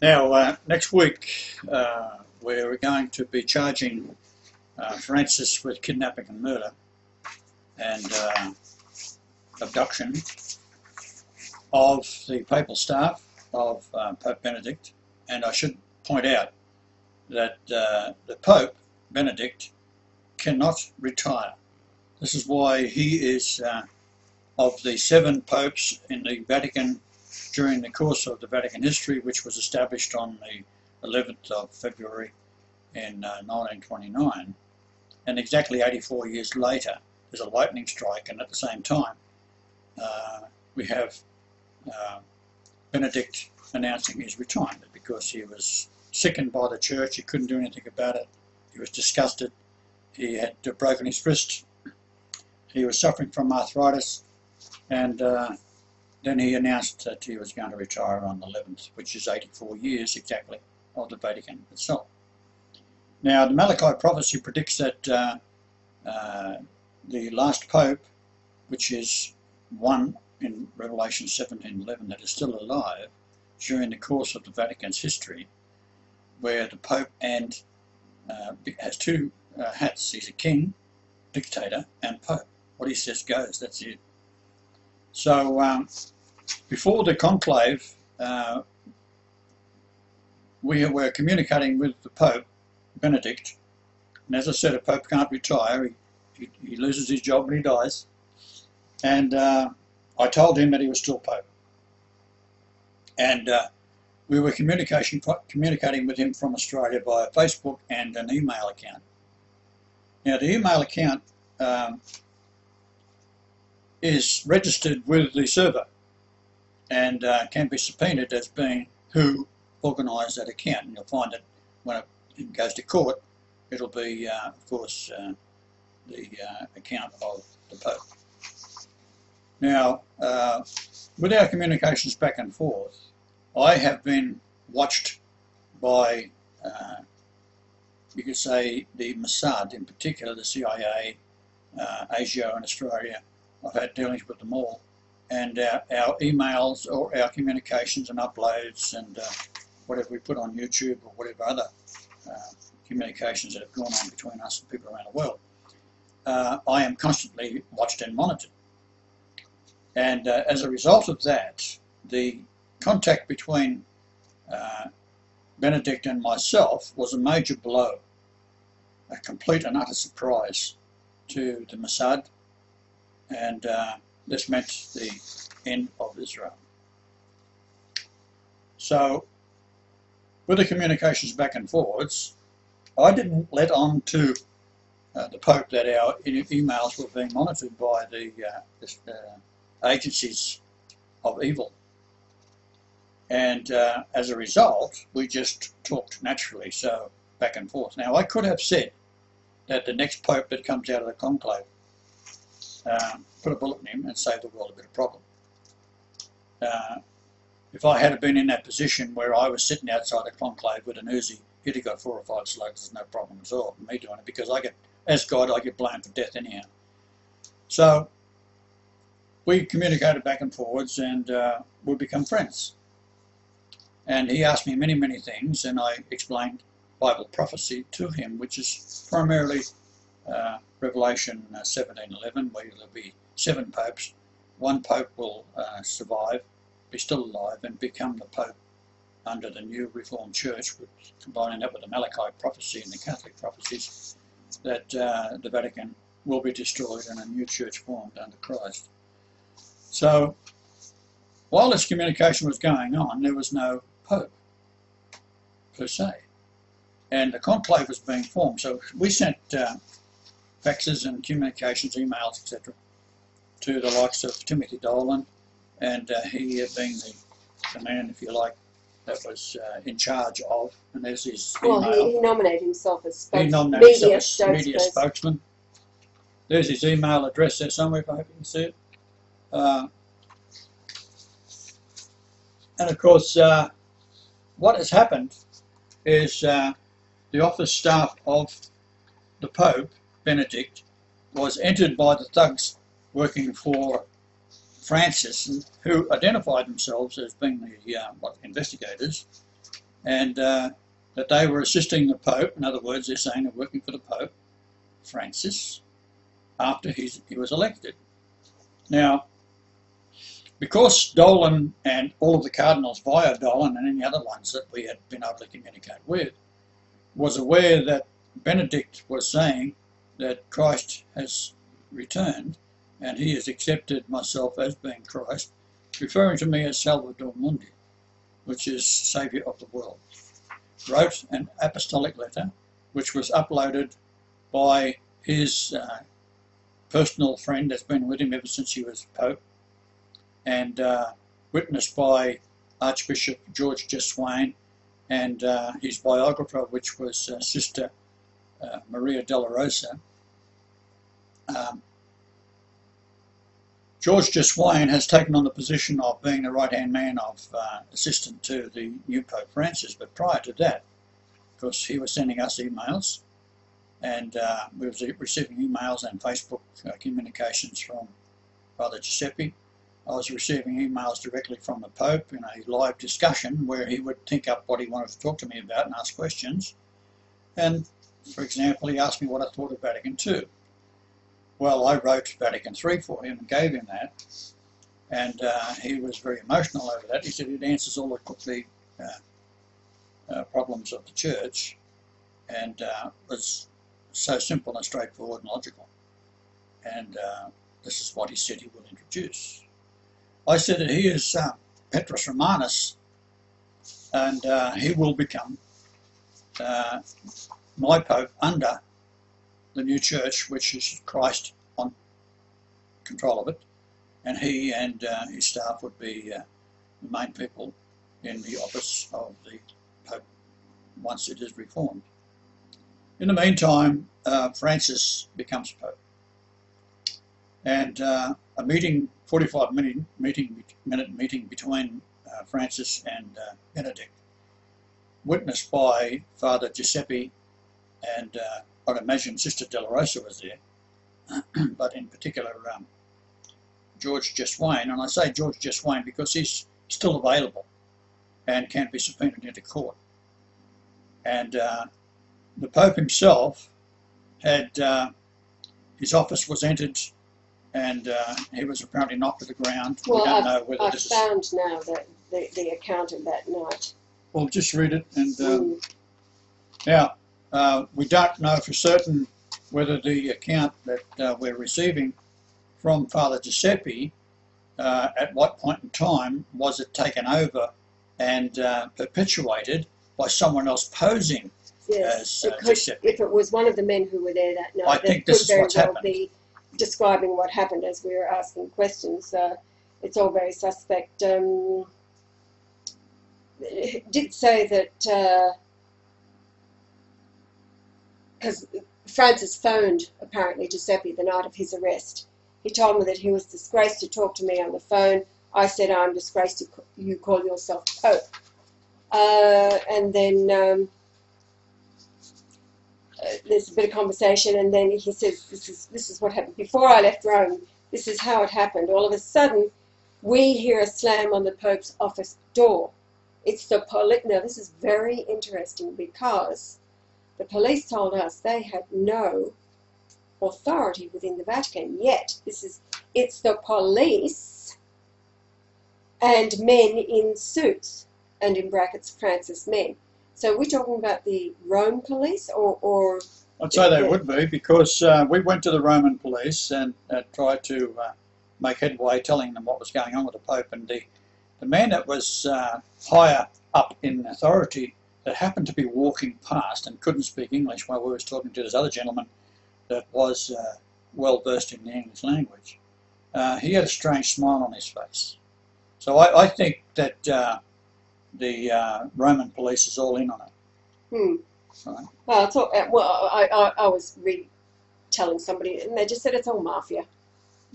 Now, next week we're going to be charging Francis with kidnapping and murder and abduction of the papal staff of Pope Benedict. And I should point out that the Pope Benedict cannot retire. This is why he is of the 7 popes in the Vatican during the course of the Vatican history, which was established on the 11th of February in 1929. And exactly 84 years later, there's a lightning strike, and at the same time, we have Benedict announcing his retirement because he was sickened by the church. He couldn't do anything about it. He was disgusted. He had broken his wrist. He was suffering from arthritis, and then he announced that he was going to retire on the 11th, which is 84 years exactly of the Vatican itself. Now, the Malachi prophecy predicts that the last pope, which is one in Revelation 17:11, that is still alive during the course of the Vatican's history, where the Pope has 2 hats. He's a king, dictator, and Pope. What he says goes, that's it. So before the conclave, we were communicating with the Pope Benedict, and as I said, a Pope can't retire. He loses his job when he dies, and I told him that he was still Pope, and we were communicating with him from Australia via Facebook and an email account. Now, the email account is registered with the server and can be subpoenaed as being who organised that account. And you'll find that when it goes to court, it'll be, of course, the account of the Pope. Now, with our communications back and forth, I have been watched by, you could say, the Mossad, in particular the CIA, Asia and Australia. I've had dealings with them all, and our emails or our communications and uploads and whatever we put on YouTube or whatever other communications that have gone on between us and people around the world, I am constantly watched and monitored. And as a result of that, the contact between Benedict and myself was a major blow, a complete and utter surprise to the Mossad, and this meant the end of Israel. So, with the communications back and forwards, I didn't let on to the Pope that our emails were being monitored by the agencies of evil. And as a result, we just talked naturally, so back and forth. Now, I could have said that the next Pope that comes out of the conclave, put a bullet in him and save the world a bit of problem. If I had been in that position where I was sitting outside the conclave with an Uzi, he'd have got 4 or 5 slugs. There's no problem at all with me doing it, because as God, I get blamed for death anyhow. So we communicated back and forwards, and we become friends. And he asked me many, many things, and I explained Bible prophecy to him, which is primarily Revelation 17:11, where there'll be 7 popes. 1 pope will survive, be still alive, and become the pope under the new Reformed Church, combining that with the Malachi prophecy and the Catholic prophecies, that the Vatican will be destroyed and a new church formed under Christ. So, while this communication was going on, there was no Pope, per se. And the conclave was being formed. So we sent faxes and communications, emails, etc., to the likes of Timothy Dolan, and he being the man, if you like, that was in charge of, and there's his email. Well, he nominated himself as media spokesman. There's his email address there somewhere, if I hope you can see it. And of course, what has happened is the office staff of the Pope Benedict was entered by the thugs working for Francis, who identified themselves as being the investigators, and that they were assisting the Pope. In other words, they're saying they're working for the Pope, Francis, after he was elected. Now, because Dolan and all of the cardinals via Dolan and any other ones that we had been able to communicate with was aware that Benedict was saying that Christ has returned and he has accepted myself as being Christ, referring to me as Salvator Mundi, which is Saviour of the world, wrote an apostolic letter which was uploaded by his personal friend that's been with him ever since he was Pope, and witnessed by Archbishop George Jeswain and his biographer, which was Sister Maria Della Rosa. George Jeswain has taken on the position of being the right-hand man of assistant to the new Pope Francis, but prior to that, because he was sending us emails, and we were receiving emails and Facebook communications from Father Giuseppe. I was receiving emails directly from the Pope in a live discussion where he would think up what he wanted to talk to me about and ask questions. And, for example, he asked me what I thought of Vatican II. Well, I wrote Vatican III for him and gave him that, and he was very emotional over that. He said it answers all the problems of the Church, and was so simple and straightforward and logical. And this is what he said he will introduce. I said that he is Petrus Romanus, and he will become my Pope under the new Church, which is Christ on control of it, and he and his staff would be the main people in the office of the Pope once it is reformed. In the meantime, Francis becomes Pope, and a 45-minute meeting between Francis and Benedict, witnessed by Father Giuseppe and I'd imagine Sister Della Rosa was there, but in particular George Jeswain, and I say George Jeswain because he's still available and can be subpoenaed into court. And the Pope himself had, his office was entered, and he was apparently knocked to the ground. Well, we don't know whether this is... I've found now that the account of that night. Well, just read it, and now, we don't know for certain whether the account that we're receiving from Father Giuseppe, at what point in time was it taken over and perpetuated by someone else posing as Giuseppe. If it was one of the men who were there that night, I think this is what's happened. Be describing what happened as we were asking questions. It's all very suspect. It did say that because Francis phoned apparently Giuseppe the night of his arrest. He told me that he was disgraced to talk to me on the phone. I said, I'm disgraced you call yourself Pope. And then there's a bit of conversation, and then he says, this is what happened. Before I left Rome, this is how it happened. All of a sudden, we hear a slam on the Pope's office door. It's the police. Now, this is very interesting because the police told us they had no authority within the Vatican, yet it's the police and men in suits, and in brackets Francis men. So we're talking about the Rome police, or I'd say they would be, because we went to the Roman police and tried to make headway telling them what was going on with the Pope, and the man that was higher up in authority that happened to be walking past and couldn't speak English while we were talking to this other gentleman that was well versed in the English language. He had a strange smile on his face. So I think that the Roman police is all in on it. Right? Well, it's all, I was telling somebody, and they just said it's all mafia.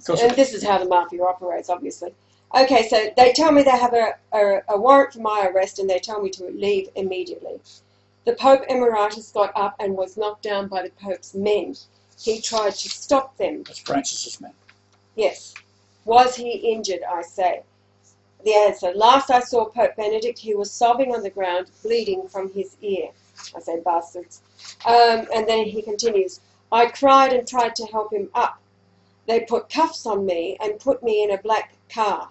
And this is how the mafia operates, obviously. Okay, so they tell me they have a warrant for my arrest, and they tell me to leave immediately. The Pope Emeritus got up and was knocked down by the Pope's men. He tried to stop them. That's Francis's men. Yes. Was he injured, I say? the answer. Last I saw Pope Benedict, he was sobbing on the ground, bleeding from his ear. I say bastards. And then he continues, I cried and tried to help him up. They put cuffs on me and put me in a black car.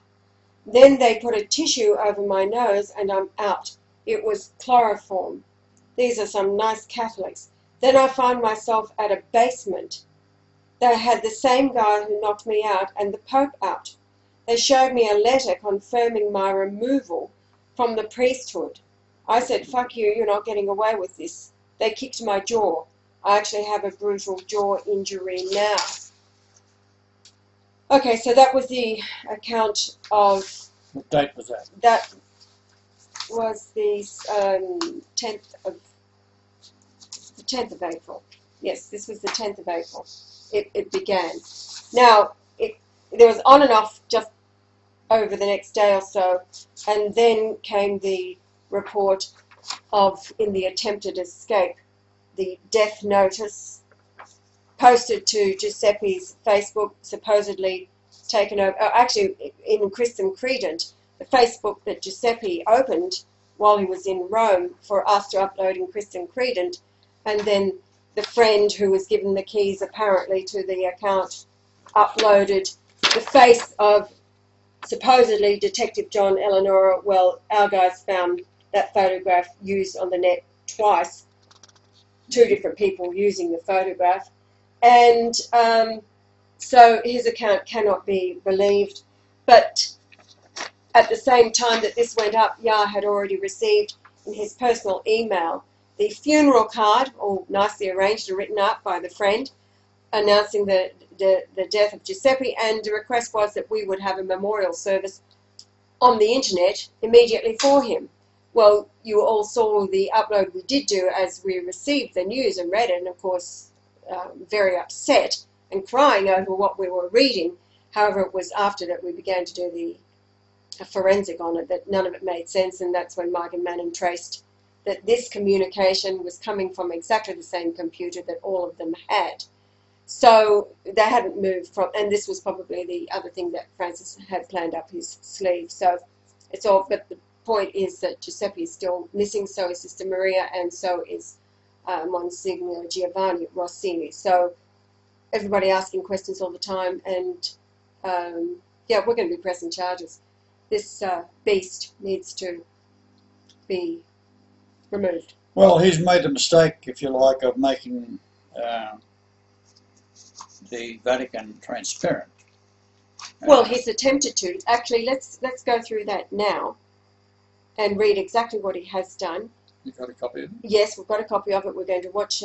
Then they put a tissue over my nose and I'm out. It was chloroform. These are some nice Catholics. Then I find myself at a basement. They had the same guy who knocked me out and the Pope out. They showed me a letter confirming my removal from the priesthood. I said, fuck you, you're not getting away with this. They kicked my jaw. I actually have a brutal jaw injury now. Okay, so that was the account of... What date was that? That was the 10th of April. Yes, this was the 10th of April. It began. Now, there was on and off just over the next day or so, and then came the report of, in the attempted escape, the death notice posted to Giuseppe's Facebook, supposedly taken over, actually in Cristum Credunt, the Facebook that Giuseppe opened while he was in Rome for us to upload in Cristum Credunt, and then the friend who was given the keys apparently to the account uploaded the face of supposedly Detective John Eleanor. Well, our guys found that photograph used on the net twice, two different people using the photograph, and so his account cannot be believed. But at the same time that this went up, Yah had already received in his personal email the funeral card, all nicely arranged and written up by the friend, announcing the death of Giuseppe, and the request was that we would have a memorial service on the internet immediately for him. Well, you all saw the upload we did do as we received the news and read it, and of course very upset and crying over what we were reading. However, it was after that we began to do the forensic on it that none of it made sense, and that's when Mike and Manning traced that this communication was coming from exactly the same computer that all of them had. So they hadn't moved from, and this was probably the other thing that Francis had planned up his sleeve. So it's all, but the point is that Giuseppe is still missing, so is Sister Maria, and so is Monsignor Giovanni Rossini. So everybody asking questions all the time, and yeah, we're going to be pressing charges. This beast needs to be removed. Well, he's made the mistake, if you like, of making the Vatican transparent. Well, he's attempted to. Actually, let's go through that now and read exactly what he has done. You got a copy of it? Yes, we've got a copy of it. We're going to watch.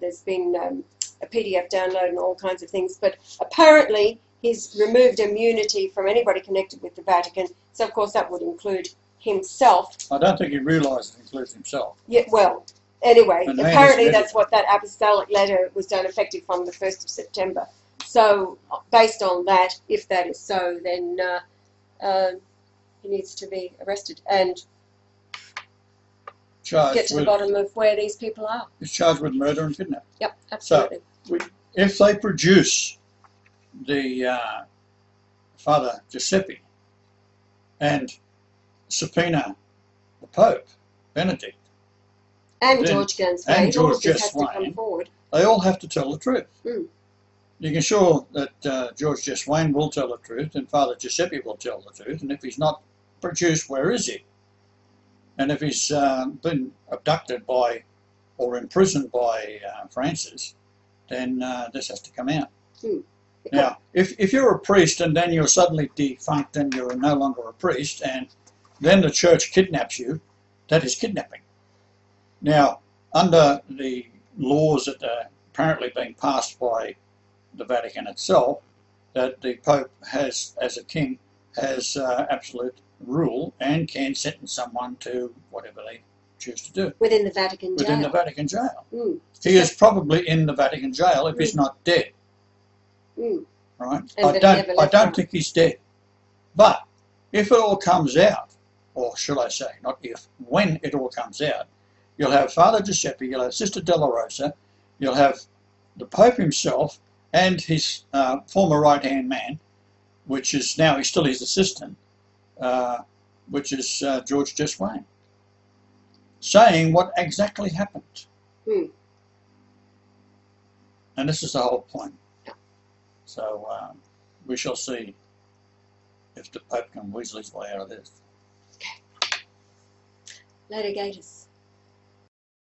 There's been a PDF download and all kinds of things, but apparently he's removed immunity from anybody connected with the Vatican. So, of course, that would include himself. I don't think he realised it includes himself. Yeah, well, anyway, apparently that's what that apostolic letter was done, effective from the 1st of September. So, based on that, if that is so, then he needs to be arrested and get to the bottom of where these people are. He's charged with murder and kidnapping. Yep, absolutely. So, if they produce the Father Giuseppe and subpoena the Pope Benedict and George Gansway, and George has to come forward. They all have to tell the truth. Mm. You can show that George Jeswain will tell the truth and Father Giuseppe will tell the truth, and if he's not produced, where is he? And if he's been abducted by or imprisoned by Francis, then this has to come out. Mm. Now, if you're a priest and then you're suddenly defunct and you're no longer a priest, and then the church kidnaps you, that is kidnapping. Now, under the laws that are apparently being passed by the Vatican itself, that the Pope has, as a king, has absolute rule and can sentence someone to whatever they choose to do. Within the Vatican jail. Within the Vatican jail. Mm. He is probably in the Vatican jail if he's not dead. Mm. Right? And I don't think he's dead. But if it all comes out, or should I say, not if, when it all comes out, you'll have Father Giuseppe, you'll have Sister Della Rosa, you'll have the Pope himself and his former right-hand man, which is now he's still his assistant, which is George Deswain, saying what exactly happened. And this is the whole point. So we shall see if the Pope can weasel his way out of this. Later, Gators.